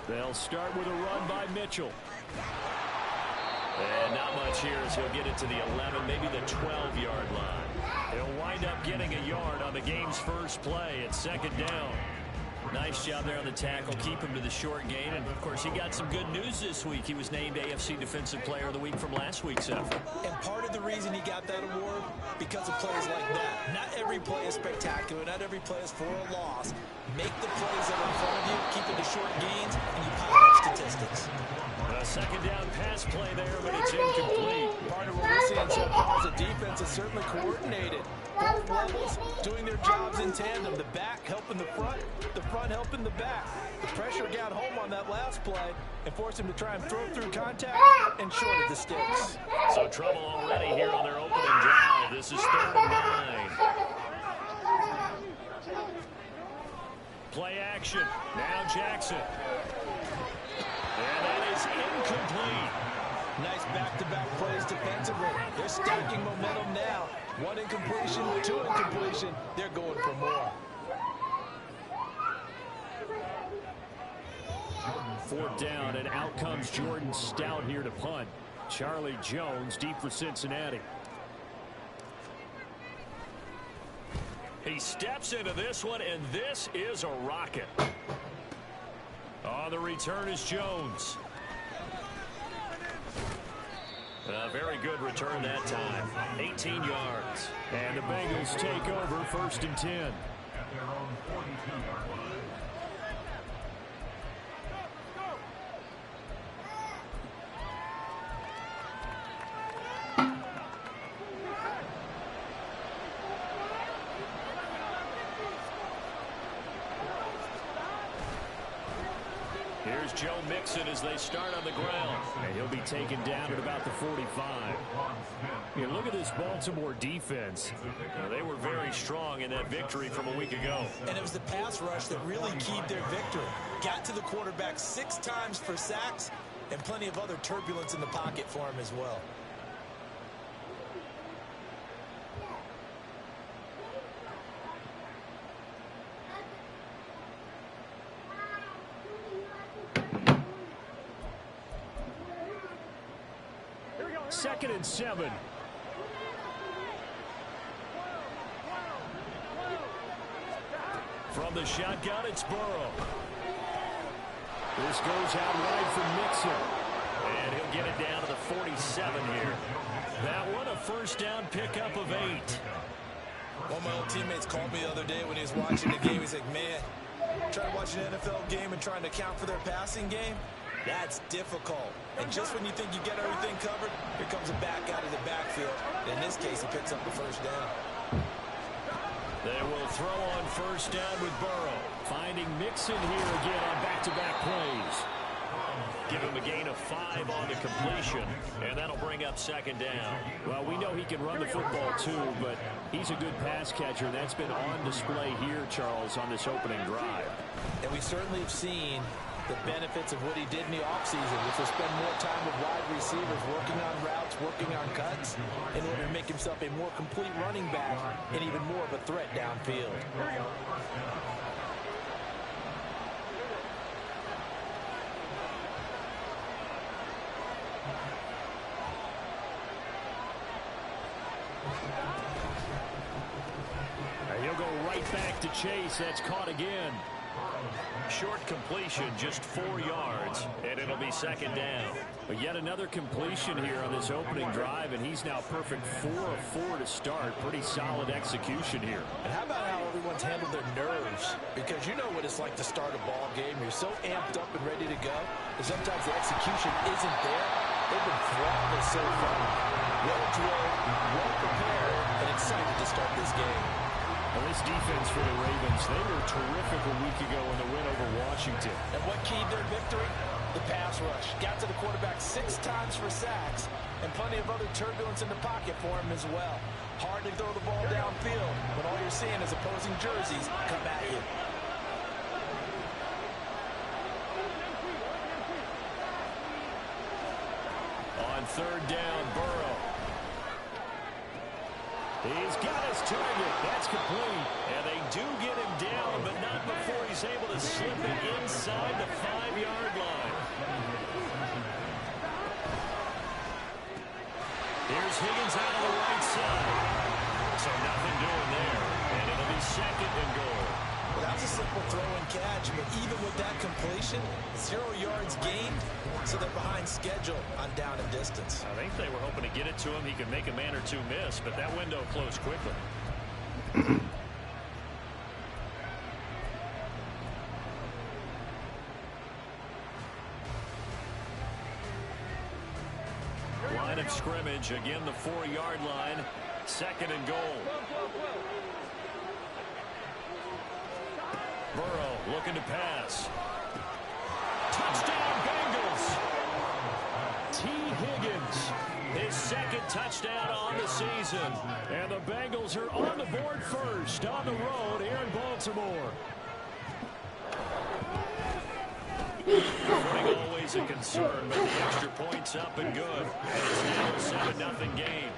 They'll start with a run by Mitchell. And not much here as he'll get it to the 11, maybe the 12-yard line. He'll wind up getting a yard on the game's first play at second down. Nice job there on the tackle. Keep him to the short gain. And, of course, he got some good news this week. He was named AFC Defensive Player of the Week from last week's effort. And part of the reason he got that award, because of plays like that. Not every play is spectacular. Not every play is for a loss. Make the plays that are in front of you, keep it to short gains, and you pile up statistics. A second down pass play there, but it's incomplete. Part of what we're seeing so far is the defense is certainly coordinated. Both levels doing their jobs in tandem. The back helping the front helping the back. The pressure got home on that last play and forced him to try and throw through contact and shorted the sticks. So trouble already here on their opening drive. This is 3rd and 9. Play action. Now Jackson. And that is incomplete. Nice back-to-back plays defensively. They're stacking momentum now. 1 incompletion, 2 incompletion. They're going for more. 4th down, and out comes Jordan Stout here to punt. Charlie Jones deep for Cincinnati. He steps into this one, and this is a rocket. On the return is Jones. A very good return that time. 18 yards. And the Bengals take over 1st and 10. Here's Joe Mixon as they start on the ground. And he'll be taken down at about the 45. Yeah, look at this Baltimore defense. They were very strong in that victory from a week ago. And it was the pass rush that really keyed their victory. Got to the quarterback 6 times for sacks and plenty of other turbulence in the pocket for him as well. Second and 7. From the shotgun, it's Burrow. This goes out wide for Mixon. And he'll get it down to the 47 here. That one a first down pickup of 8. One of my old teammates called me the other day when he was watching the game. He's like, man, trying to watch an NFL game and trying to account for their passing game, that's difficult. And just when you think you get everything covered, here comes a back out of the backfield. In this case, he picks up the first down. They will throw on first down with Burrow. Finding Mixon here again on back-to-back plays. Give him a gain of 5 on the completion, and that'll bring up second down. Well, we know he can run the football too, but he's a good pass catcher, and that's been on display here, Charles, on this opening drive. And we certainly have seen the benefits of what he did in the offseason, which was spend more time with wide receivers, working on routes, working on cuts, in order to make himself a more complete running back and even more of a threat downfield. He'll go right back to Chase. That's caught again. Short completion, just 4 yards, and it'll be second down. But yet another completion here on this opening drive, and he's now perfect 4 of 4 to start. Pretty solid execution here. And how about how everyone's handled their nerves? Because you know what it's like to start a ball game. You're so amped up and ready to go, and sometimes the execution isn't there. They've been flawless so far. Well-drilled, well-prepared, and excited to start this game. Well, this defense for the Ravens, they were terrific a week ago in the win over Washington. And what keyed their victory? The pass rush. Got to the quarterback 6 times for sacks, and plenty of other turbulence in the pocket for him as well. Hard to throw the ball downfield when all you're seeing is opposing jerseys come at you. On 3rd down, Burrow. He's got his target. That's complete. And they do get him down, but not before he's able to slip it inside the 5-yard line. Here's Higgins out on the right side. So nothing doing there. And it'll be 2nd and goal. Well, that was a simple throw and catch, but even with that completion, 0 yards gained, so they're behind schedule on down and distance. I think they were hoping to get it to him. He could make a man or two miss, but that window closed quickly. Line of scrimmage, again the 4-yard line, 2nd and goal. Burrow looking to pass. Touchdown, Bengals. T. Higgins, his 2nd touchdown on the season. And the Bengals are on the board first on the road here in Baltimore. Footing always a concern, but the extra point's up and good. And it's now a 7-0 game.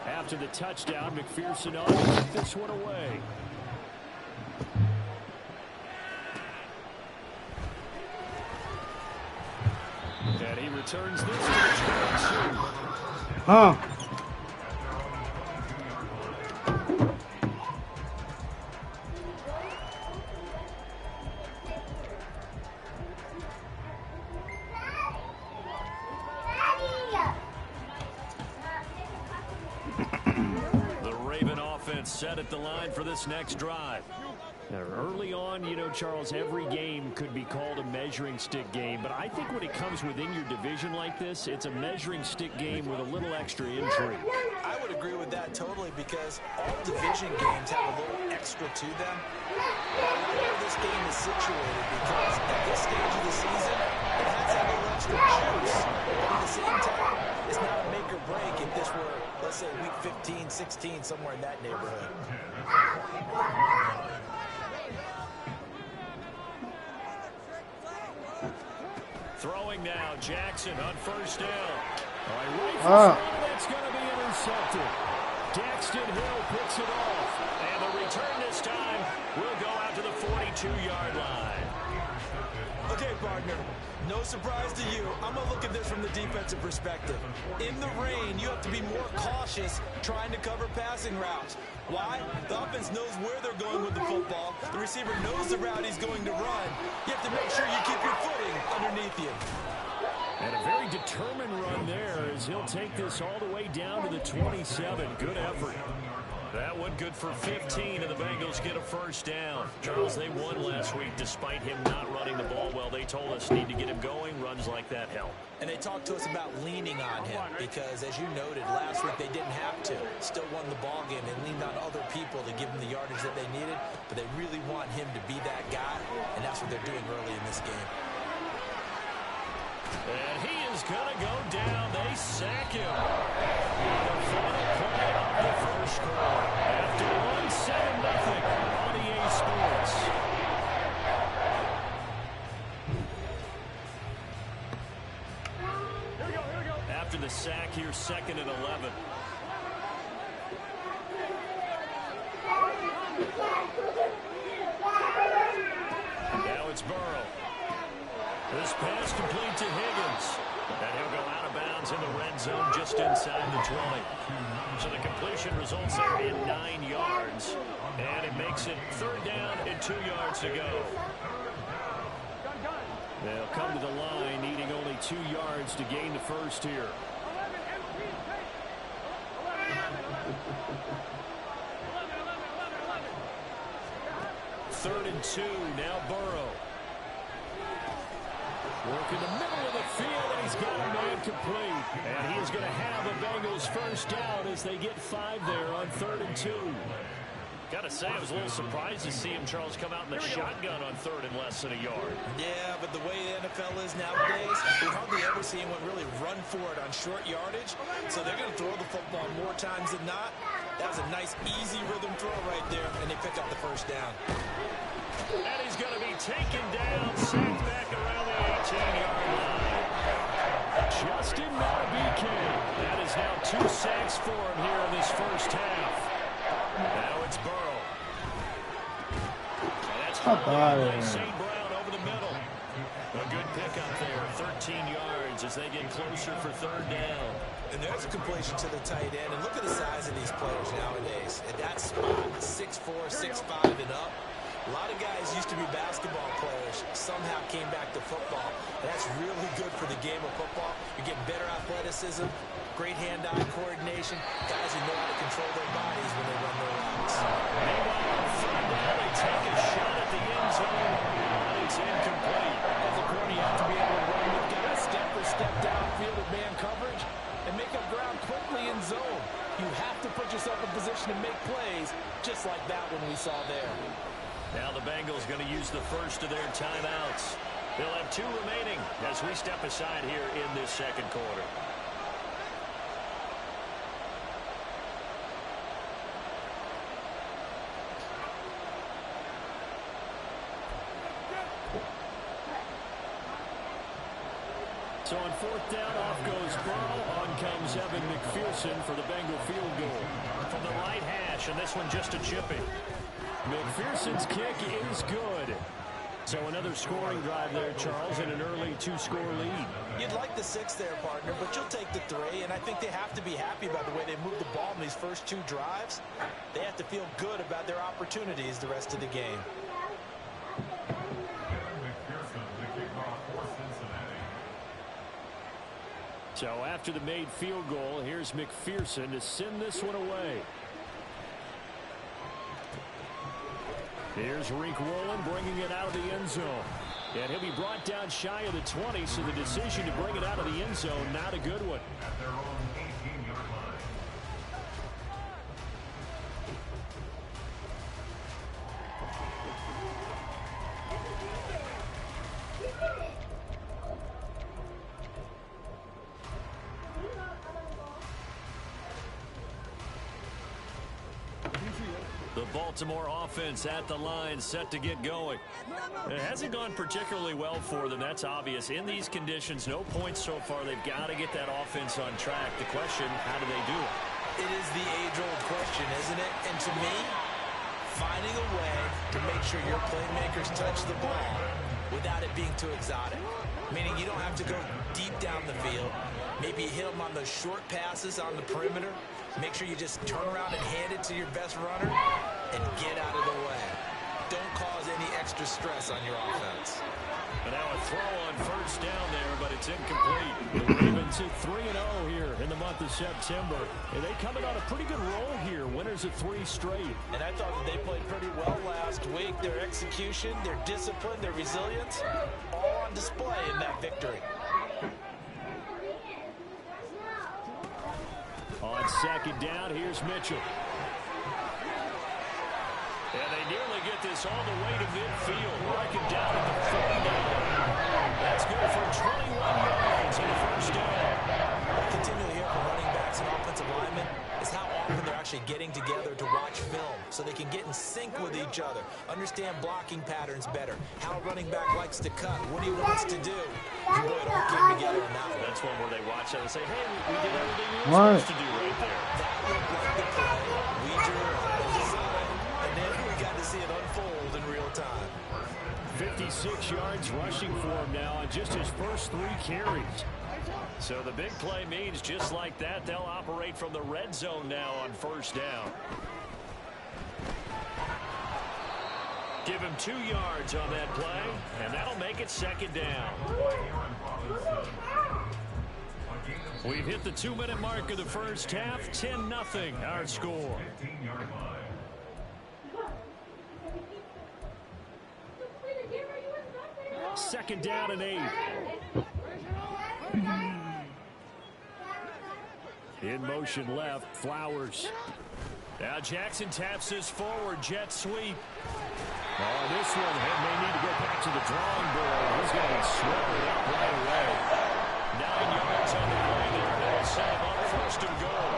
After the touchdown, McPherson on to kick this one away. And he returns this to the 22. Set at the line for this next drive. Now, early on, you know, Charles, every game could be called a measuring stick game, but I think when it comes within your division like this, it's a measuring stick game with a little extra intrigue. I would agree with that totally, because all division games have a little extra to them. Where this game is situated, because at this stage of the season, it has that little extra juice, but at the same time, it's not a make or break if this were, let's say, week 15, 16, somewhere in that neighborhood. Throwing now, Jackson on 1st down. That's going to be intercepted. Daxton Hill picks it off. And the return this time will go out to the 42-yard line. Okay, partner, no surprise to you. I'm going to look at this from the defensive perspective. In the rain, you have to be more cautious trying to cover passing routes. Why? The offense knows where they're going with the football. The receiver knows the route he's going to run. You have to make sure you keep your footing underneath you. And a very determined run there as he'll take this all the way down to the 27. Good effort. That one good for 15, and the Bengals get a 1st down. Charles, they won last week despite him not running the ball well. They told us need to get him going. Runs like that help. And they talked to us about leaning on him because, as you noted, last week they didn't have to. Still won the ball game. They leaned on other people to give them the yardage that they needed, but they really want him to be that guy, and that's what they're doing early in this game. And he is going to go down. They sack him. The final play of the first quarter. After 1-7-0 on EA Sports. After the sack here, 2nd and 11. Now it's Burrow. This pass complete to Higgins. And he'll go out of bounds in the red zone just inside the 20. So the completion results there in 9 yards. And it makes it 3rd down and 2 yards to go. They'll come to the line, needing only 2 yards to gain the first here. Third and 2, now Burrow. Work in the middle of the field, and he's got a man complete. And he is going to have a Bengals 1st down as they get 5 there on 3rd and 2. Got to say, I was a little surprised to see him, Charles, come out in the shotgun on 3rd and less than a yard. Yeah, but the way the NFL is nowadays, we hardly ever see anyone really run for it on short yardage. So they're going to throw the football more times than not. That was a nice, easy rhythm throw right there, and they pick up the 1st down. And he's going to be taken down, sacked back around the 8. 13-yard line. Justin Madubuike. That is now 2 sacks for him here in this first half. Now it's Burrow. And that's St. Brown over the middle. A good pickup there, 13 yards as they get closer for third down. And there's a completion to the tight end. And look at the size of these players nowadays. At that spot, 6'4", 6'5", and up. A lot of guys used to be basketball players, somehow came back to football. That's really good for the game of football. You're getting better athleticism, great hand-eye coordination, guys who know how to control their bodies when they run their routes. Meanwhile, third down, they take a shot at the end zone, but it's incomplete. As a corner, you have to be able to run with guys step for step downfield with man coverage and make up ground quickly in zone. You have to put yourself in position to make plays, just like that one we saw there. Now the Bengals going to use the first of their timeouts. They'll have 2 remaining as we step aside here in this second quarter. So on fourth down, off goes Burrow. On comes Evan McPherson for the Bengal field goal. From the right hash, and this one just a chipping. McPherson's kick is good. So another scoring drive there, Charles, and an early 2-score lead. You'd like the 6 there, partner, but you'll take the 3, and I think they have to be happy about the way they moved the ball in these first 2 drives. They have to feel good about their opportunities the rest of the game. So after the made field goal, here's McPherson to send this one away. Here's Rick Rowland bringing it out of the end zone. And he'll be brought down shy of the 20, so the decision to bring it out of the end zone, not a good one. The Baltimore offense at the line, set to get going. It hasn't gone particularly well for them, that's obvious. In these conditions, no points so far. They've got to get that offense on track. The question, how do they do it? It is the age-old question, isn't it? And to me, finding a way to make sure your playmakers touch the ball without it being too exotic. Meaning you don't have to go deep down the field. Maybe you hit them on those short passes on the perimeter. Make sure you just turn around and hand it to your best runner and get out of the way. Don't cause any extra stress on your offense. And now a throw on first down there, but it's incomplete. The Ravens hit 3-0 here in the month of September. And they coming on a pretty good roll here. Winners of 3 straight. And I thought that they played pretty well last week. Their execution, their discipline, their resilience, all on display in that victory. On second down, here's Mitchell. And they nearly get this all the way to midfield. Marking down at the 30 down. That's good for 21 yards on the first down. What I continually hear from running backs and offensive linemen is how often they're actually getting together to watch film so they can get in sync with each other, understand blocking patterns better, how a running back likes to cut, what he wants to do. And boy, it all came together on that one. That's one where they watch that and say, hey, we did everything we were supposed to do right there. That looked like the play we drew up and designed, and then we got to see it unfold in real time. 56 yards rushing for him now on just his first 3 carries. So the big play means just like that, they'll operate from the red zone now on first down. Give him 2 yards on that play, and that'll make it second down. We've hit the 2-minute mark of the first half, 10-0 our score. Second down and 8. In motion left, Flowers. Now Jackson taps this forward, jet sweep. Oh, this one may need to go back to the drawing board. He's going to be swallowed up right away. 9 yards on the play there. They'll set him up first and goal.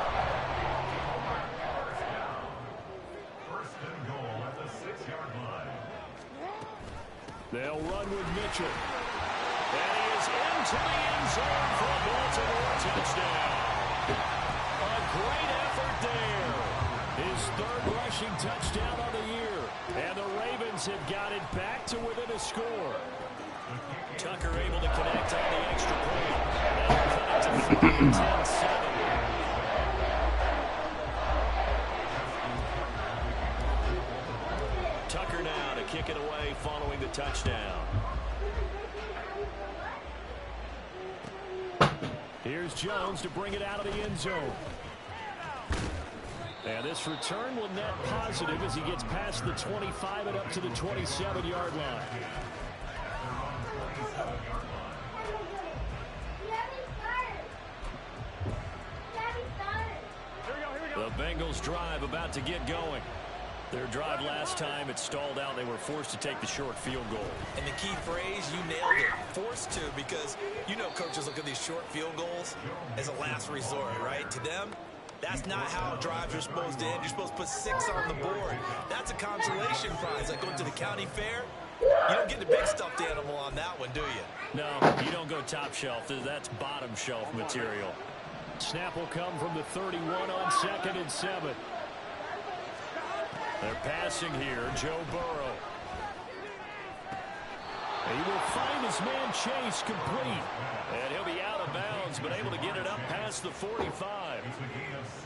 First and goal at the 6-yard line. They'll run with Mitchell. And he is into the end zone for a Baltimore touchdown. A great effort there. His third rushing touchdown of the year. And the Ravens have got it back to within a score. Tucker able to connect on the extra point. Now cut it to 10-7. Tucker now to kick it away following the touchdown. Here's Jones to bring it out of the end zone. And this return will net positive as he gets past the 25 and up to the 27-yard line. The Bengals drive about to get going. Their drive last time, it stalled out. They were forced to take the short field goal. And the key phrase, you nailed it, forced to, because you know coaches look at these short field goals as a last resort, right? To them, that's not how drives are supposed to end. You're supposed to put 6 on the board. That's a consolation prize. Like going to the county fair, you don't get the big stuffed animal on that one, do you? No, you don't go top shelf. That's bottom shelf material. Snap will come from the 31 on 2nd and 7. They're passing here, Joe Burrow. He will find his man Chase complete. And he'll be out of bounds, but able to get it up past the 45.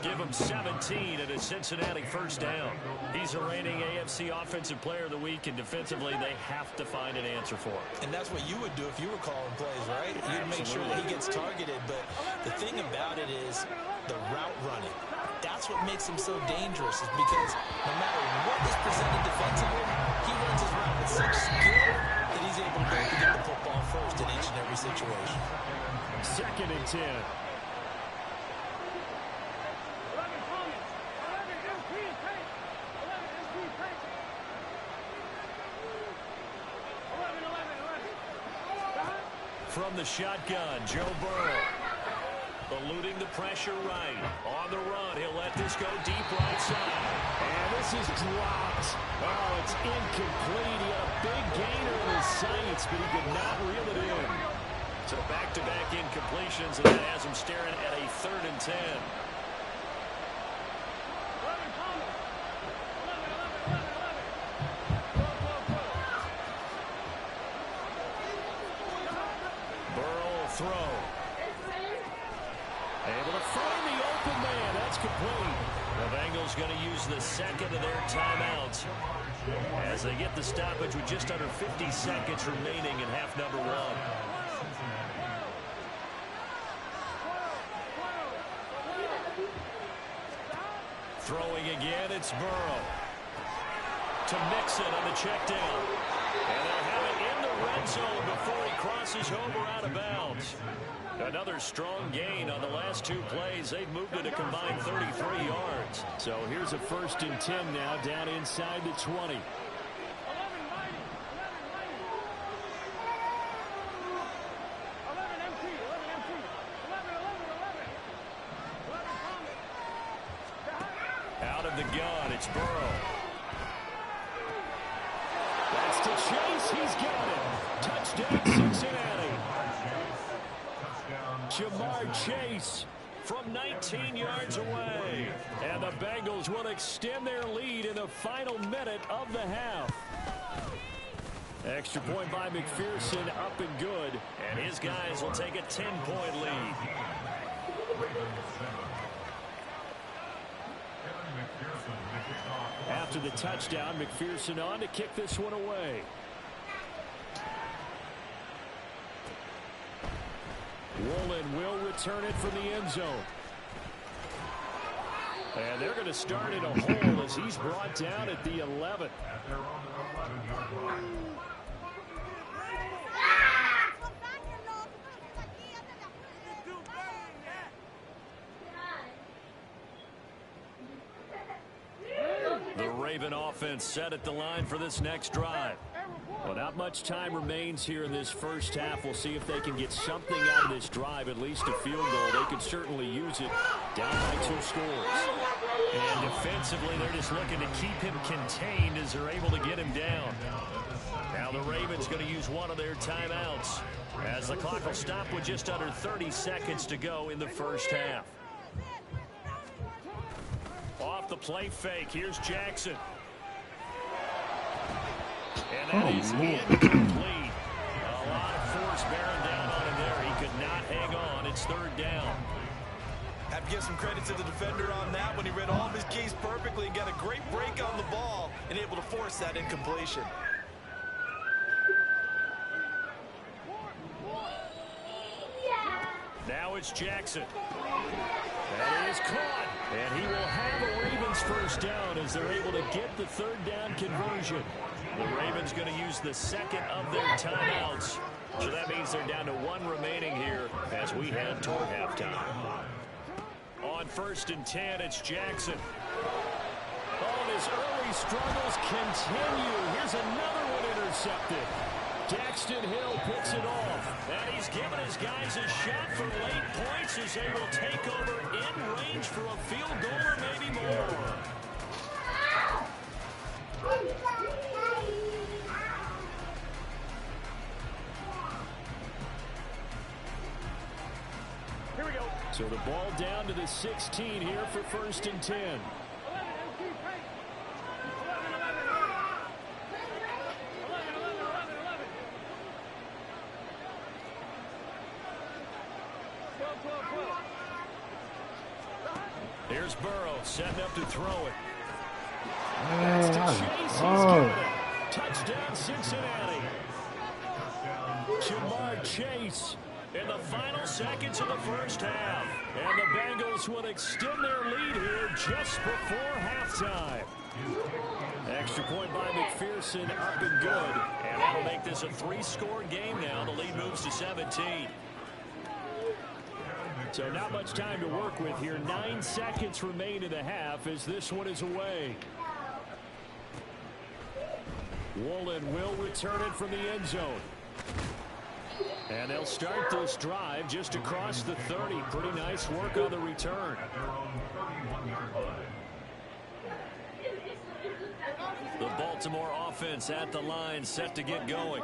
Give him 17 at a Cincinnati first down. He's a reigning AFC Offensive Player of the Week, and defensively they have to find an answer for him. And that's what you would do if you were calling plays, right? You'd make sure that he gets targeted. But the thing about it is the route running. That's what makes him so dangerous, is because no matter what is presented defensively, he runs his route with such skill that he's able to get the football first in each and every situation. 2nd and 10. From the shotgun, Joe Burrow. Eluding the pressure right. On the run, he'll let this go deep right side. And this is dropped. Oh, it's incomplete. He had a big gainer in his sights, but he could not reel it in. So back-to-back incompletions, and that has him staring at a 3rd and 10. Burrow will throw. Able to find the open man. That's complete. The Bengals going to use the second of their timeouts as they get the stoppage with just under 50 seconds remaining in half number 1. Throwing again, it's Burrow. To Mixon on the check down. And they'll have it in the red zone before he crosses over out of bounds. Another strong gain on the last 2 plays. They've moved it a combined 33 yards. So here's a 1st and 10 now, down inside the 20. Out of the gun, it's Burrow. That's to Chase. He's got it. Touchdown, Cincinnati. Jamar Chase from 19 yards away. And the Bengals will extend their lead in the final minute of the half. Extra point by McPherson, up and good. And his guys will take a 10-point lead. After the touchdown, McPherson on to kick this one away. Woolen will return it from the end zone. And they're going to start in a hole as he's brought down at the 11. The Raven offense set at the line for this next drive. Well, not much time remains here in this first half. We'll see if they can get something out of this drive, at least a field goal. They could certainly use it down by 2 scores. And defensively, they're just looking to keep him contained as they're able to get him down. Now Now the Ravens going to use one of their timeouts as the clock will stop with just under 30 seconds to go in the first half. Off the play fake, here's Jackson. And that is incomplete. A lot of force bearing down on him there. He could not hang on. It's third down. Have to give some credit to the defender on that when he read all of his keys perfectly and got a great break on the ball and able to force that incompletion. Now it's Jackson. That is caught. And he will have a Ravens first down as they're able to get the third down conversion. The Ravens going to use the second of their timeouts. So that means they're down to one remaining here as we head toward halftime. On 1st and 10, it's Jackson. Oh, and his early struggles continue. Here's another one intercepted. Daxton Hill picks it off. And he's given his guys a shot for late points as they will take over in range for a field goal or maybe more. Here we go. So the ball down to the 16 here for 1st and 10. Here's Burrow setting up to throw it. That's to Chase. He's got it. Touchdown, Cincinnati. Jamar Chase in the final seconds of the first half. And the Bengals will extend their lead here just before halftime. Extra point by McPherson up and good. And that'll make this a 3-score game now. The lead moves to 17. So not much time to work with here. 9 seconds remain in the half as this one is away. Woolen will return it from the end zone. And they'll start this drive just across the 30. Pretty nice work on the return. The Baltimore offense at the line set to get going.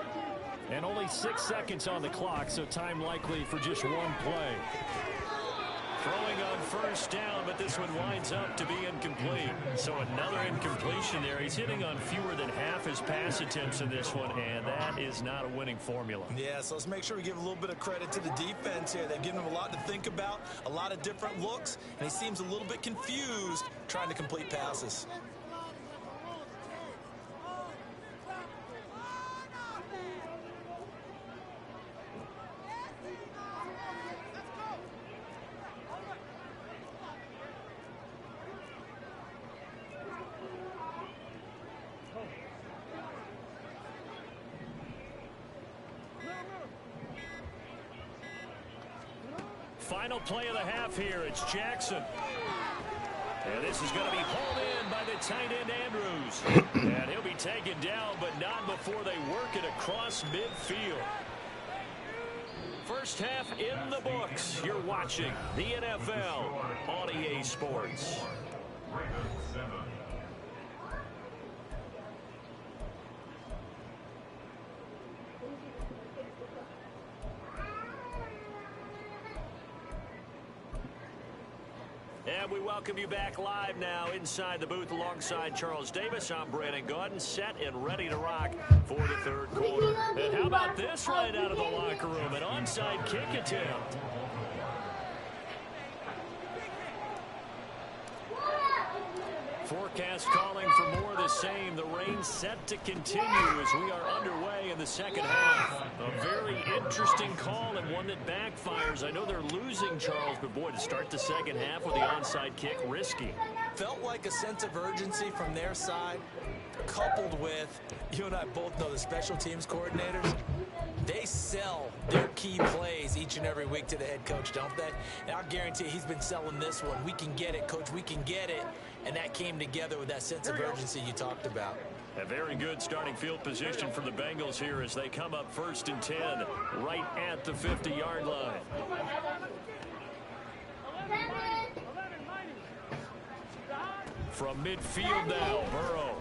And only 6 seconds on the clock, so time likely for just one play. Throwing on 1st down, but this one winds up to be incomplete. So another incompletion there. He's hitting on fewer than half his pass attempts in this one, and that is not a winning formula. Yeah, so let's make sure we give a little bit of credit to the defense here. They've given him a lot to think about, a lot of different looks, and he seems a little bit confused trying to complete passes. Final play of the half here. It's Jackson. And this is going to be hauled in by the tight end Andrews. And he'll be taken down, but not before they work it across midfield. First half in the books. You're watching the NFL on EA Sports. And we welcome you back live now inside the booth alongside Charles Davis. I'm Brandon Gaudin, set and ready to rock for the third quarter. And how about this right out of the locker room? An onside kick attempt. Forecast calling for more of the same. The rain set to continue as we are underway in the second half. A very interesting call and one that backfires. I know they're losing, Charles, but boy, to start the second half with the onside kick, risky. Felt like a sense of urgency from their side, coupled with, you and I both know the special teams coordinators. They sell their key plays each and every week to the head coach, don't they? And I guarantee he's been selling this one. We can get it, coach. We can get it. And that came together with that sense of urgency you talked about. A very good starting field position for the Bengals here as they come up 1st and 10 right at the 50-yard line. From midfield now, Burrow.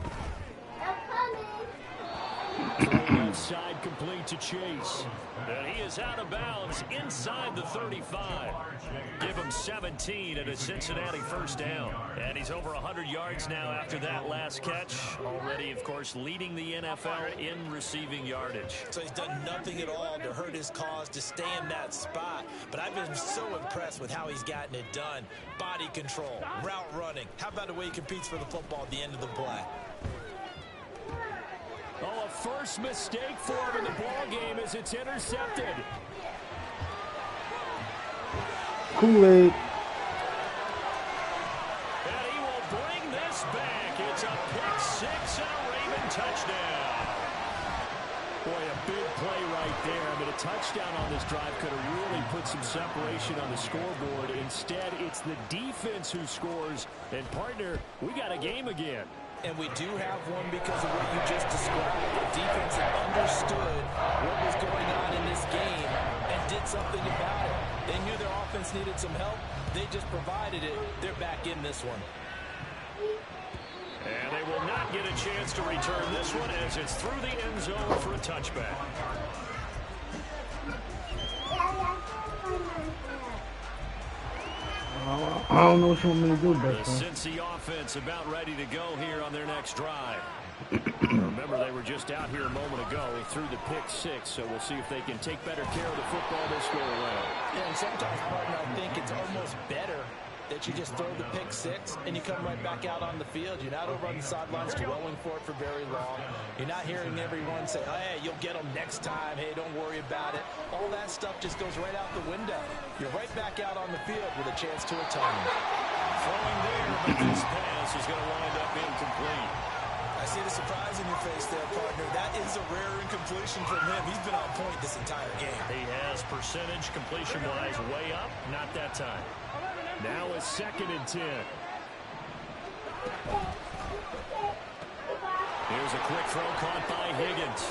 Inside complete to Chase. And he is out of bounds inside the 35. Give him 17 and a Cincinnati first down. And he's over 100 yards now after that last catch. Already, of course, leading the NFL in receiving yardage. So he's done nothing at all to hurt his cause, to stay in that spot. But I've been so impressed with how he's gotten it done. Body control, route running. How about the way he competes for the football at the end of the play? Oh, a first mistake for him in the ball game as it's intercepted. Kool-Aid. And he will bring this back. It's a pick six and a Raven touchdown. Boy, a big play right there. I mean, a touchdown on this drive could have really put some separation on the scoreboard. Instead, it's the defense who scores. And, partner, we got a game again. And we do have one because of what you just described. The defense that understood what was going on in this game and did something about it. They knew their offense needed some help. They just provided it. They're back in this one. And they will not get a chance to return this one as it's through the end zone for a touchback. I don't know what you want me to do, The best friend. Cincy offense about ready to go here on their next drive. Remember, they were just out here a moment ago through the pick six, so we'll see if they can take better care of the football this go around. Yeah, and sometimes, partner, I think it's almost better that you just throw the pick six and you come right back out on the field. You're not over on the sidelines dwelling for it for very long. You're not hearing everyone say, hey, you'll get them next time. Hey, don't worry about it. All that stuff just goes right out the window. You're right back out on the field with a chance to atone. Throwing there, but this pass is going to wind up incomplete. I see the surprise in your face there, partner. That is a rare incompletion from him. He's been on point this entire game. He has percentage completion-wise way up, not that time. Now a 2nd and 10. Here's a quick throw caught by Higgins.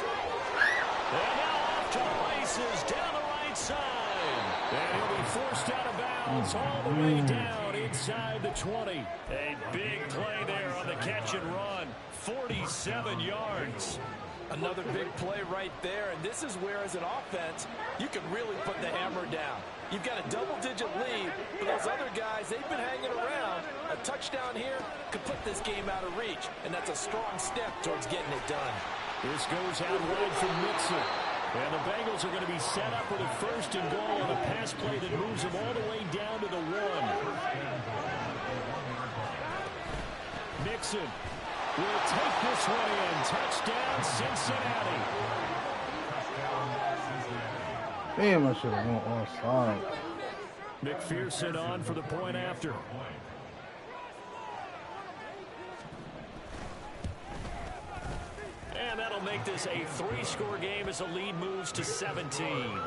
And now off to the races down the right side. And he'll be forced out of bounds all the way down inside the 20. A big play there on the catch and run. 47 yards. Another big play right there, and this is where, as an offense, you can really put the hammer down. You've got a double-digit lead, but those other guys, they've been hanging around. A touchdown here could put this game out of reach, and that's a strong step towards getting it done. This goes out wide from Mixon. And the Bengals are going to be set up with a 1st and goal on a pass play that moves them all the way down to the 1. Mixon will take this one in. Touchdown, Cincinnati. Damn, I should have went offside. McPherson on for the point after. And that'll make this a 3-score game as the lead moves to 17.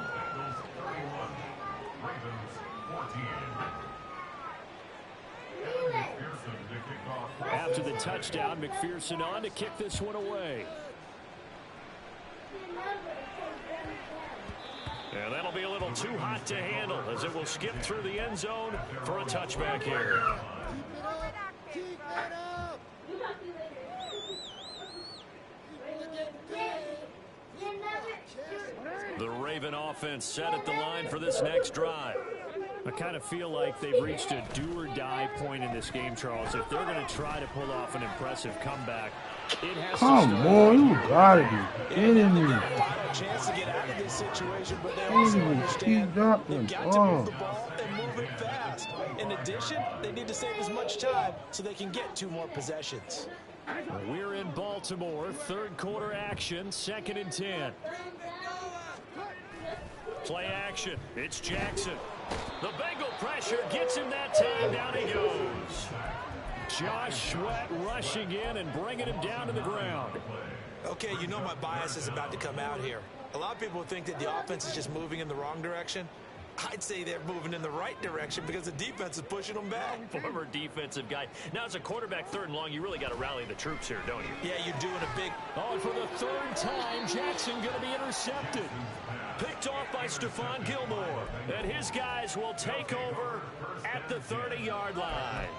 After the touchdown, McPherson on to kick this one away. And that'll be a little too hot to handle as it will skip through the end zone for a touchback here. Keep it up. The Raven offense set at the line for this next drive. I kind of feel like they've reached a do-or-die point in this game, Charles. If they're going to try to pull off an impressive comeback, it has to start. Come on, you gotta be kidding me. Final chance to get out of this situation, but they Can't also even understand keep dropping. they've got to move the ball and move it fast. In addition, they need to save as much time so they can get 2 more possessions. We're in Baltimore, 3rd quarter action, 2nd and 10. Play action. It's Jackson. The Bengal pressure gets him that time. Down he goes. Josh Sweat rushing in and bringing him down to the ground. Okay, you know my bias is about to come out here. A lot of people think that the offense is just moving in the wrong direction. I'd say they're moving in the right direction because the defense is pushing them back. Former defensive guy. Now, as a quarterback 3rd and long, you really got to rally the troops here, don't you? Yeah, you're doing a big... Oh, and for the 3rd time, Jackson going to be intercepted. Picked off by Stephon Gilmore. And his guys will take over at the 30-yard line.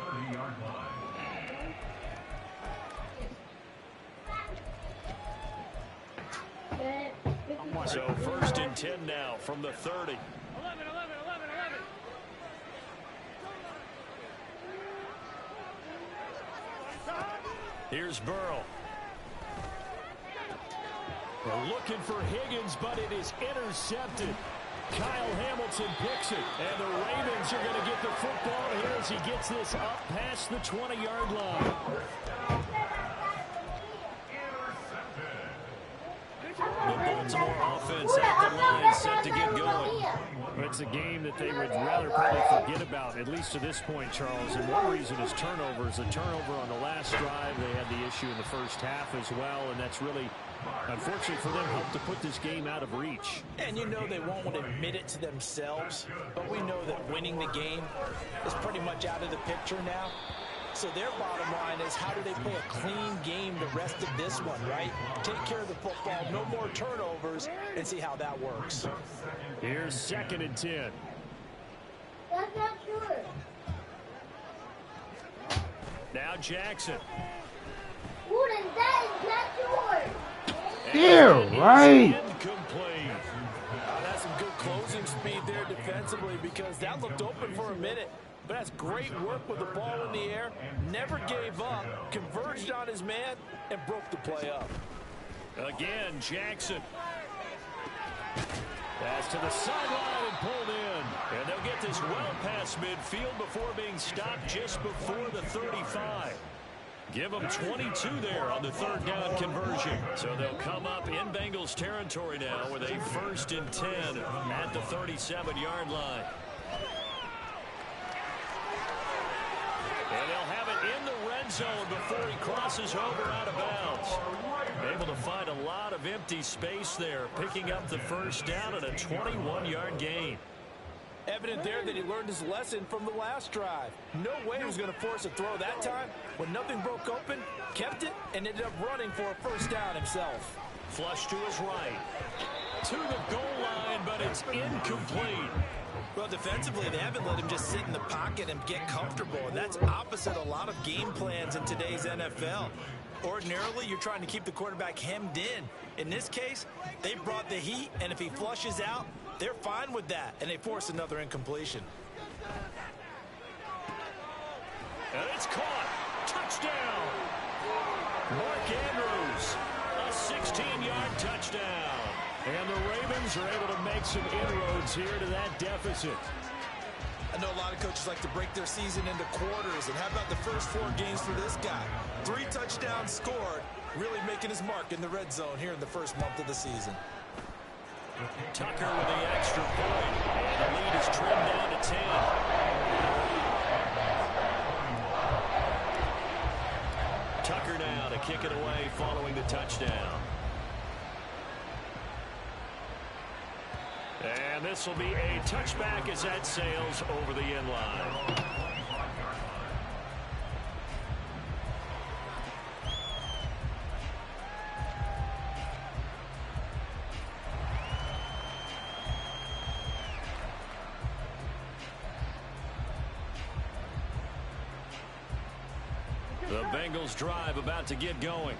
Good. So 1st and 10 now from the 30. Here's Burrow. They're looking for Higgins, but it is intercepted. Kyle Hamilton picks it, and the Ravens are going to get the football here as he gets this up past the 20-yard line. The Baltimore offense at the line set to get going. It's a game that they would rather probably forget about, at least to this point, Charles. And one reason is turnovers. A turnover on the last drive. They had the issue in the first half as well, and that's really, unfortunately for them, helped to put this game out of reach. And you know they won't admit it to themselves, but we know that winning the game is pretty much out of the picture now. So their bottom line is, how do they play a clean game the rest of this one, right? Take care of the football, no more turnovers, and see how that works. Here's 2nd and 10. That's not true. Now Jackson. Wooden, that is not yours. Yeah, right. Incomplete. That's some good closing speed there defensively, because that looked open for a minute. But that's great work with the ball in the air. Never gave up, converged on his man, and broke the play up. Again, Jackson. Pass to the sideline and pulled in. And they'll get this well past midfield before being stopped just before the 35. Give them 22 there on the 3rd down conversion. So they'll come up in Bengals territory now with a 1st and 10 at the 37-yard line. And they'll have it in the red zone before he crosses over out of bounds. Able to find a lot of empty space there, picking up the 1st down and a 21-yard gain. Evident there that he learned his lesson from the last drive. No way he was going to force a throw that time. When nothing broke open, kept it, and ended up running for a 1st down himself. Flush to his right. To the goal line, but it's incomplete. Well, defensively, they haven't let him just sit in the pocket and get comfortable, and that's opposite a lot of game plans in today's NFL. Ordinarily, you're trying to keep the quarterback hemmed in. In this case, they brought the heat, and if he flushes out, they're fine with that, and they force another incompletion. And it's caught. Touchdown. Mark Andrews, a 16-yard touchdown. And the Ravens are able to make some inroads here to that deficit. I know a lot of coaches like to break their season into quarters, and how about the first 4 games for this guy? 3 touchdowns scored, really making his mark in the red zone here in the first month of the season. Tucker with the extra point, and the lead is trimmed down to 10. Tucker now to kick it away following the touchdown. And this will be a touchback as that sails over the end line. The Bengals drive about to get going.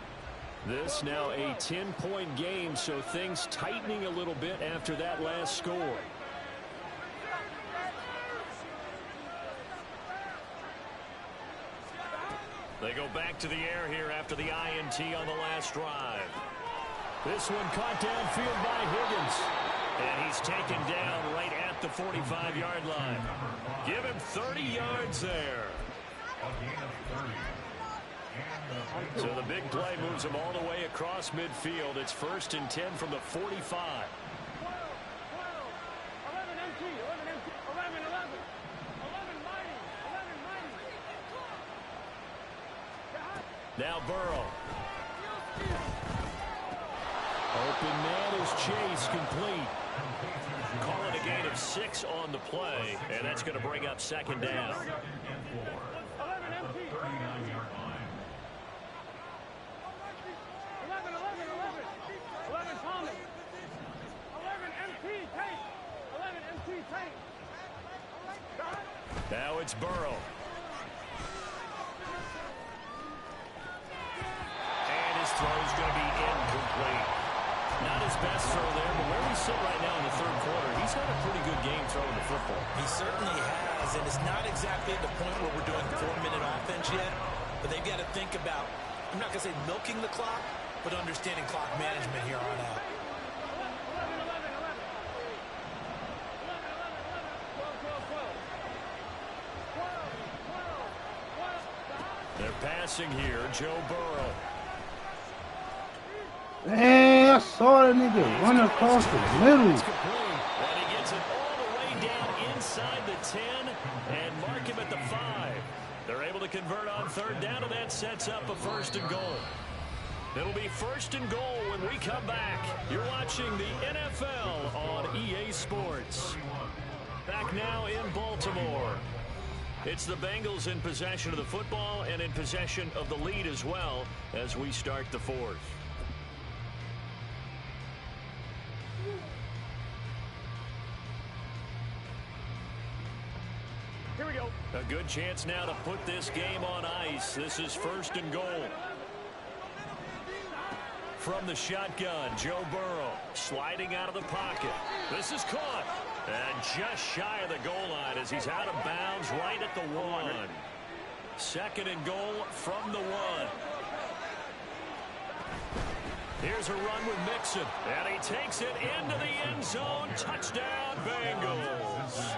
This now a 10-point game, so things tightening a little bit after that last score. They go back to the air here after the INT on the last drive. This one caught downfield by Higgins. And he's taken down right at the 45-yard line. Give him 30 yards there. So the big play moves him all the way across midfield. It's 1st and 10 from the 45. Now Burrow. Open man is Chase, complete. Call it a gain of 6 on the play, and that's going to bring up 2nd down. Now it's Burrow. And his throw is going to be incomplete. Not his best throw there, but where football. He certainly has, and it's not exactly at the point where we're doing 4-minute offense yet, but they've got to think about, I'm not going to say milking the clock, but understanding clock management here on out. They're passing here, Joe Burrow. Hey, I saw that nigga run across the middle. It's complete, and he gets it all the way down inside the 10 and mark him at the 5. They're able to convert on third down, and that sets up a 1st and goal. It'll be 1st and goal when we come back. You're watching the NFL on EA Sports. Back now in Baltimore. It's the Bengals in possession of the football and in possession of the lead as well as we start the 4th. Here we go. A good chance now to put this game on ice. This is 1st and goal. From the shotgun, Joe Burrow sliding out of the pocket. This is caught. And just shy of the goal line as he's out of bounds right at the 1. 2nd and goal from the 1. Here's a run with Mixon. And he takes it into the end zone. Touchdown, Bengals.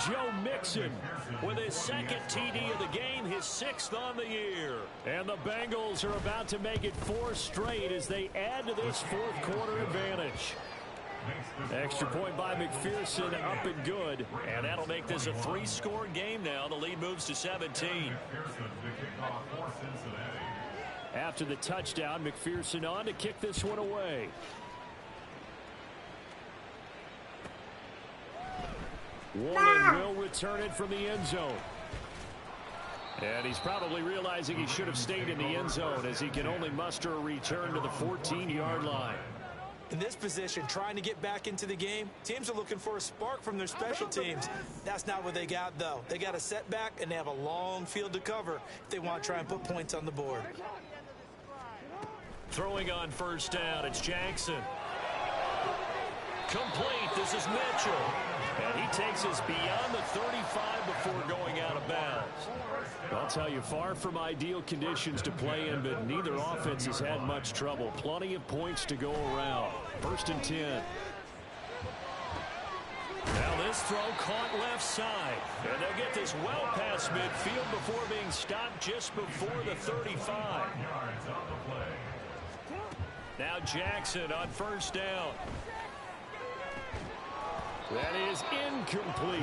Joe Mixon with his 2nd TD of the game, his 6th on the year. And the Bengals are about to make it 4 straight as they add to this 4th quarter advantage. Extra point by McPherson, up and good. And that'll make this a 3-score game now. The lead moves to 17. After the touchdown, McPherson on to kick this one away. Woolen will return it from the end zone. And he's probably realizing he should have stayed in the end zone as he can only muster a return to the 14-yard line. In this position, trying to get back into the game, teams are looking for a spark from their special teams. That's not what they got, though. They got a setback, and they have a long field to cover if they want to try and put points on the board. Throwing on 1st down, it's Jackson. Complete, this is Mitchell. And he takes us beyond the 35 before going out of bounds. I'll tell you, far from ideal conditions to play in, but neither offense has had much trouble. Plenty of points to go around. 1st and 10. Now this throw caught left side. And they'll get this well past midfield before being stopped just before the 35. Now Jackson on 1st down. That is incomplete.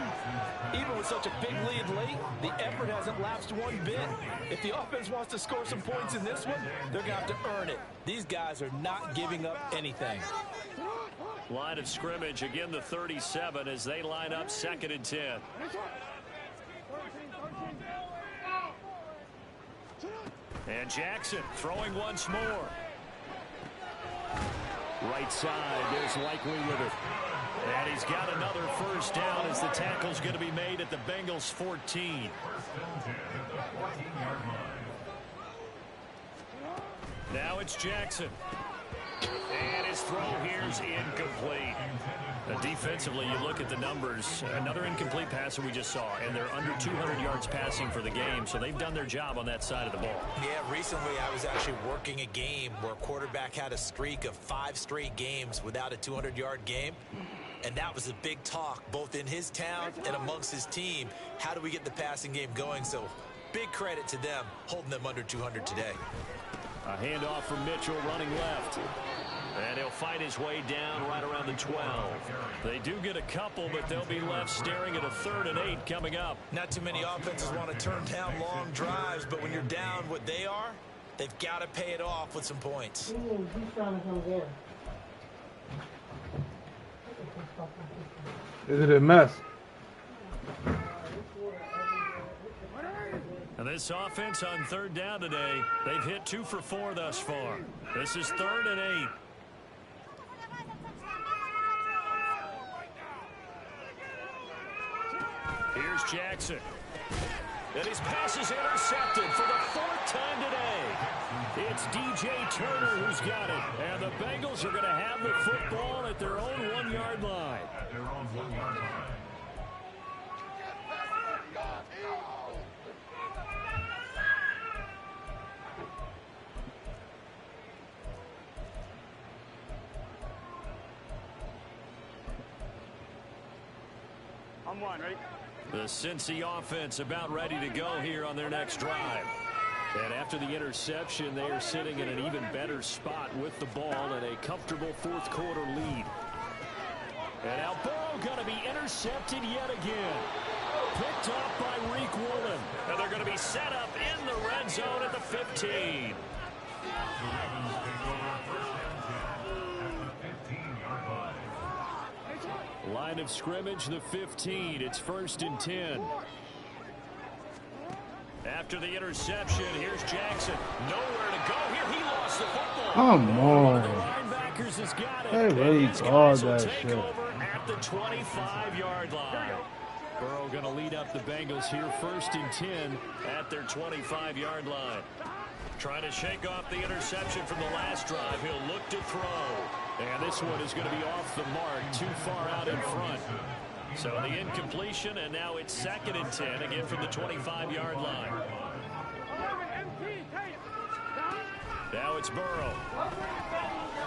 Even with such a big lead late, the effort hasn't lapsed one bit. If the offense wants to score some points in this one, they're going to have to earn it. These guys are not giving up anything. Line of scrimmage, again the 37 as they line up 2nd and 10. And Jackson throwing once more. Right side, there's Likely with it. And he's got another 1st down as the tackle's going to be made at the Bengals 14. Now it's Jackson. And his throw here's incomplete. Defensively, you look at the numbers. Another incomplete pass that we just saw, and they're under 200 yards passing for the game, so they've done their job on that side of the ball. Yeah, recently I was actually working a game where a quarterback had a streak of 5 straight games without a 200-yard game. And that was a big talk, both in his town and amongst his team. How do we get the passing game going? So big credit to them, holding them under 200 today. A handoff from Mitchell running left. And he'll fight his way down right around the 12. They do get a couple, but they'll be left staring at a 3rd and 8 coming up. Not too many offenses want to turn down long drives, but when you're down what they are, they've got to pay it off with some points. Is it a mess? And this offense on 3rd down today, they've hit 2 for 4 thus far. This is 3rd and 8. Here's Jackson. And his pass is intercepted for the 4th time today. It's DJ Turner who's got it. And the Bengals are going to have the football at their own 1-yard line. The Cincy offense about ready to go here on their next drive. And after the interception, they are sitting in an even better spot with the ball and a comfortable fourth quarter lead. And now Burrow going to be intercepted yet again. Picked off by Reek Woolen. And they're going to be set up in the red zone at the 15. Line of scrimmage, the 15. It's 1st and 10. After the interception, here's Jackson. Nowhere to go here. He lost the football. Come on. The linebackers has got it. They really called that shit. Over at the 25-yard line. Burrow going to lead up the Bengals here, 1st and 10 at their 25-yard line. Trying to shake off the interception from the last drive. He'll look to throw. And this one is going to be off the mark, too far out in front. So the incompletion, and now it's 2nd and 10, again from the 25-yard line. Now it's Burrow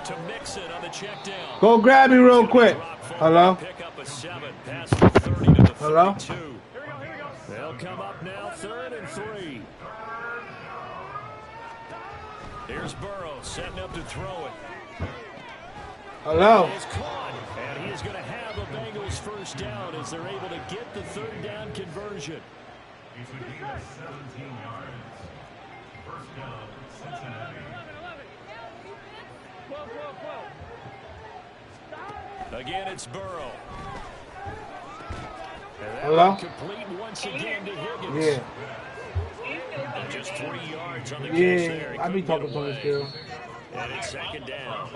to Mixon on the check down. Go grab me real quick. Hello? Pick up a 7, pass from 30 to the 32. Hello? They'll come up now 3rd and 3. Here's Burrow setting up to throw it. Hello? He is caught, and he is going to have a Bengals first down as they're able to get the 3rd down conversion. It's a gain of 17 yards. First down, Cincinnati. Again, it's Burrow. Hello? Complete once again to Higgins. Yeah. And just 3 yards on the catch there. Yeah, I be talking to him still. And it's 2nd down.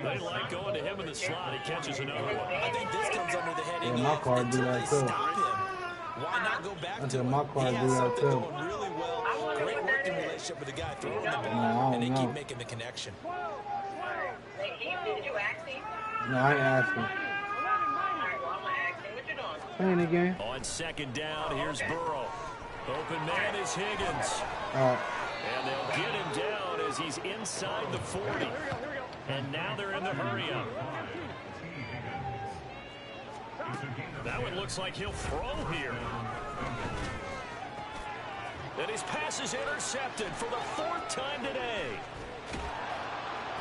They like going to him in the slot. He catches another one. I think this comes under the heading. Yeah, my car do that too. Stop him. Why not go back Until to him? my car He do has that something too. going really well. Great working relationship with the guy throwing the ball, No, and they no. keep making the connection. Did you ask him? No, I ain't asking. Playing the game. On 2nd down, here's Burrow. Open man is Higgins. Alright. And they'll get him down as he's inside the 40. And now they're in the hurry up. That one looks like he'll throw here. And his pass is intercepted for the 4th time today.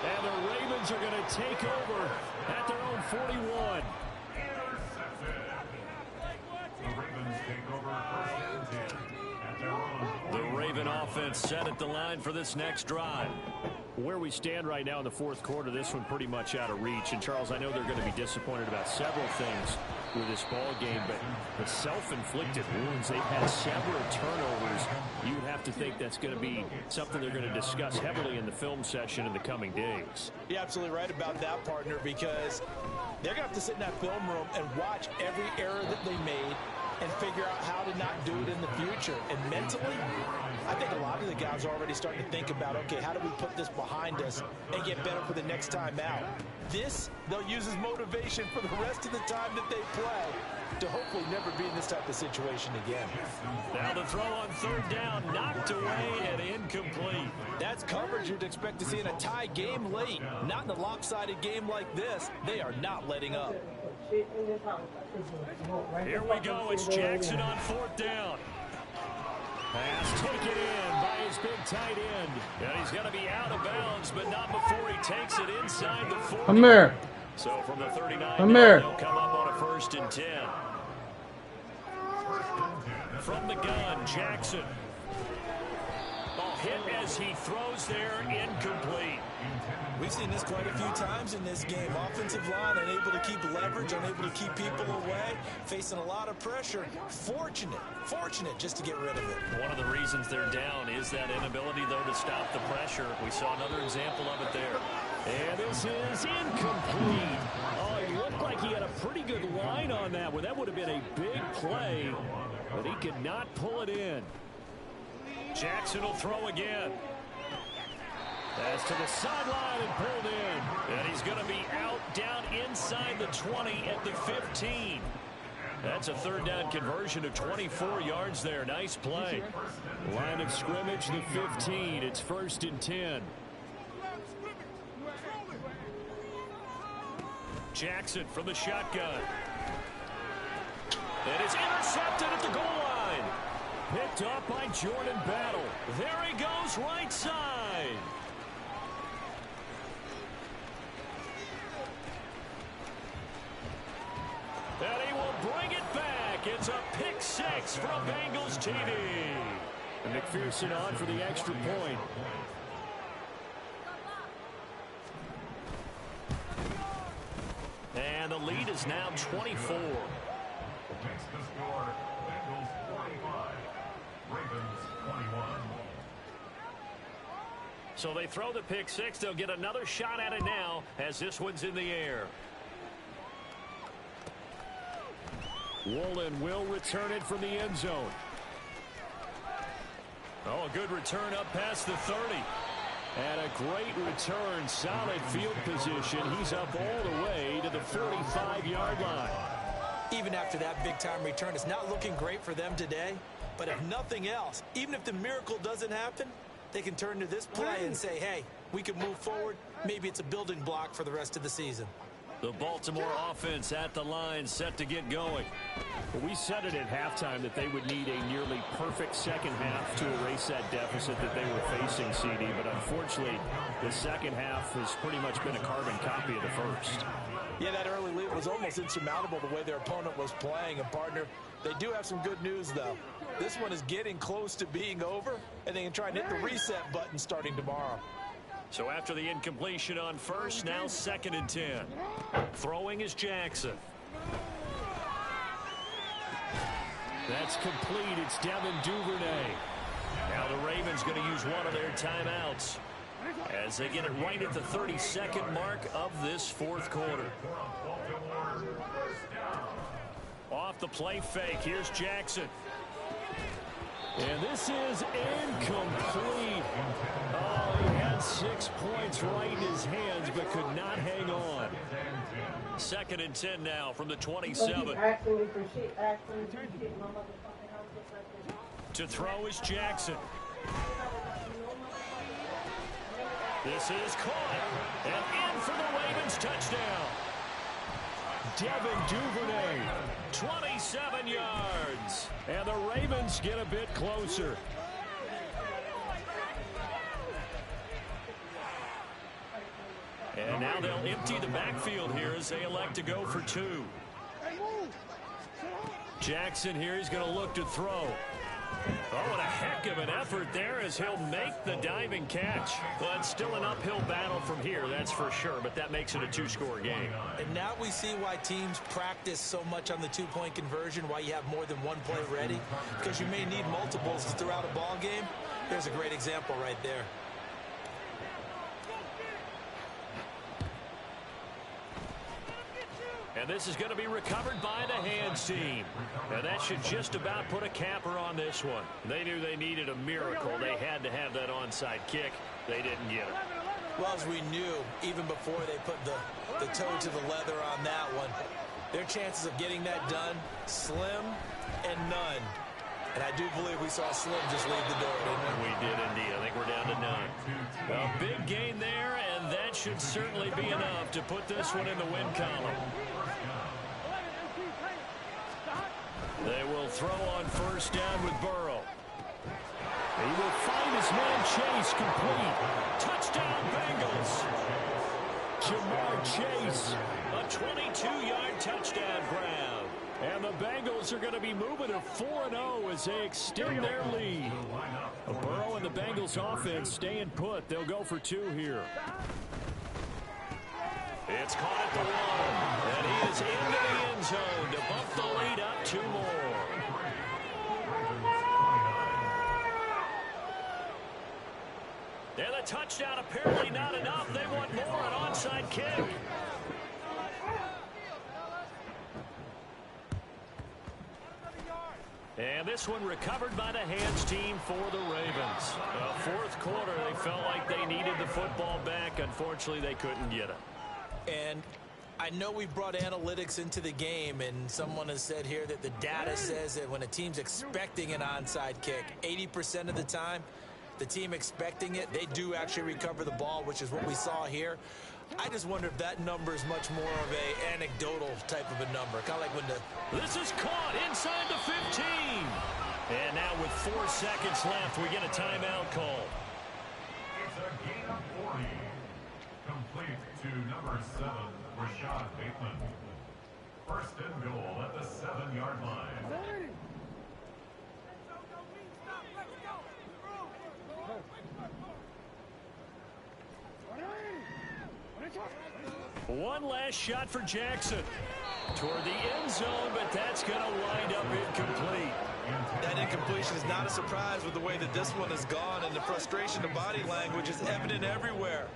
And the Ravens are going to take over at their own 41. The Ravens take over 1st and 10 at their own. The Raven offense set at the line for this next drive. Where we stand right now in the 4th quarter, this one pretty much out of reach. And, Charles, I know they're going to be disappointed about several things with this ball game, but the self-inflicted wounds, they've had several turnovers. You would have to think that's going to be something they're going to discuss heavily in the film session in the coming days. You're absolutely right about that, partner, because they're going to have to sit in that film room and watch every error that they made and figure out how to not do it in the future. And mentally, I think a lot of the guys are already starting to think about, okay, how do we put this behind us and get better for the next time out? This, they'll use as motivation for the rest of the time that they play to hopefully never be in this type of situation again. Now the throw on 3rd down, knocked away and incomplete. That's coverage you'd expect to see in a tie game late. Not in a lopsided game like this. They are not letting up. Here we go. It's Jackson on 4th down. Pass taken in by his big tight end. And he's going to be out of bounds, but not before he takes it inside the 40. Come here. So from the 39, Come here. they'll come up on a 1st and 10. From the gun, Jackson. Ball hit as he throws there, incomplete. We've seen this quite a few times in this game. Offensive line unable to keep leverage, unable to keep people away, facing a lot of pressure. Fortunate just to get rid of it. One of the reasons they're down is that inability, though, to stop the pressure. We saw another example of it there. And this is incomplete. Oh, he looked like he had a pretty good line on that one. That would have been a big play, but he could not pull it in. Jackson will throw again. Pass to the sideline and pulled in. And he's going to be out down inside the 20 at the 15. That's a 3rd down conversion of 24 yards there. Nice play. Line of scrimmage, the 15. It's 1st and 10. Jackson from the shotgun. And it's intercepted at the goal line. Picked up by Jordan Battle. There he goes, right side. And he will bring it back. It's a pick six from Bengals TD. And McPherson on for the extra point. And the lead is now 24. Makes the score Bengals 45, Ravens 21. So they throw the pick six. They'll get another shot at it now as this one's in the air. Woolen will return it from the end zone. Oh, a good return up past the 30. And a great return, solid field position. He's up all the way to the 45-yard line. Even after that big-time return, it's not looking great for them today. But if nothing else, even if the miracle doesn't happen, they can turn to this play and say, hey, we can move forward. Maybe it's a building block for the rest of the season. The Baltimore offense at the line, set to get going. Well, we said it at halftime that they would need a nearly perfect second half to erase that deficit that they were facing, CD. But unfortunately, the second half has pretty much been a carbon copy of the first. Yeah, that early lead was almost insurmountable the way their opponent was playing. And, partner, they do have some good news, though. This one is getting close to being over, and they can try and hit the reset button starting tomorrow. So after the incompletion on first, now 2nd and 10. Throwing is Jackson. That's complete. It's Devin Duvernay. Now the Ravens going to use one of their timeouts as they get it right at the 32nd mark of this fourth quarter. Off the play fake, here's Jackson. And this is incomplete. Oh, he had 6 points right in his hands, but could not hang on. 2nd and 10 now from the 27. To throw is Jackson. This is caught. And in for the Ravens touchdown. Devin Duvernay, 27 yards. And the Ravens get a bit closer. And now they'll empty the backfield here as they elect to go for 2. Jackson here, he's going to look to throw. Oh, what a heck of an effort there as he'll make the diving catch. But still an uphill battle from here, that's for sure. But that makes it a 2-score game. And now we see why teams practice so much on the 2-point conversion, why you have more than one play ready. Because you may need multiples throughout a ball game. There's a great example right there. And this is going to be recovered by the hands team. And that should just about put a capper on this one. They knew they needed a miracle. They had to have that onside kick. They didn't get it. Well, as we knew, even before they put the toe to the leather on that one, their chances of getting that done, slim and none. And I do believe we saw Slim just leave the door, didn't we? We did indeed. I think we're down to 9. A big gain there, and that should certainly be enough to put this one in the win column. They will throw on first down with Burrow. He will find his man Chase complete. Touchdown Bengals. Jamar Chase, a 22-yard touchdown grab. And the Bengals are going to be moving to 4-0 as they extend their lead. Burrow and the Bengals offense staying put. They'll go for 2 here. It's caught at the 1. And he is into the end zone to bump the lead up 2 more. And the touchdown apparently not enough. They want more, an onside kick. And this one recovered by the hands team for the Ravens. Fourth quarter, they felt like they needed the football back. Unfortunately, they couldn't get it. And I know we brought analytics into the game, and someone has said here that the data says that when a team's expecting an onside kick, 80% of the time, the team expecting it, they do actually recover the ball, which is what we saw here. I just wonder if that number is much more of a anecdotal type of a number. Kind of like when the... This is caught inside the 15. And now with 4 seconds left, we get a timeout call. It's a gain of 40. Complete to number 7, Rashad Bateman. First and goal at the 7-yard line. One last shot for Jackson. Toward the end zone, but that's going to wind up incomplete. That incompletion is not a surprise with the way that this one has gone, and the frustration of body language is evident everywhere.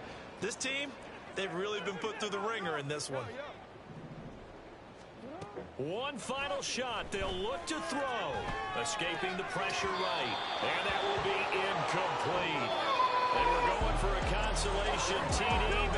This team, they've really been put through the ringer in this one. One final shot. They'll look to throw. Escaping the pressure right. And that will be incomplete. They were going for a consolation TD.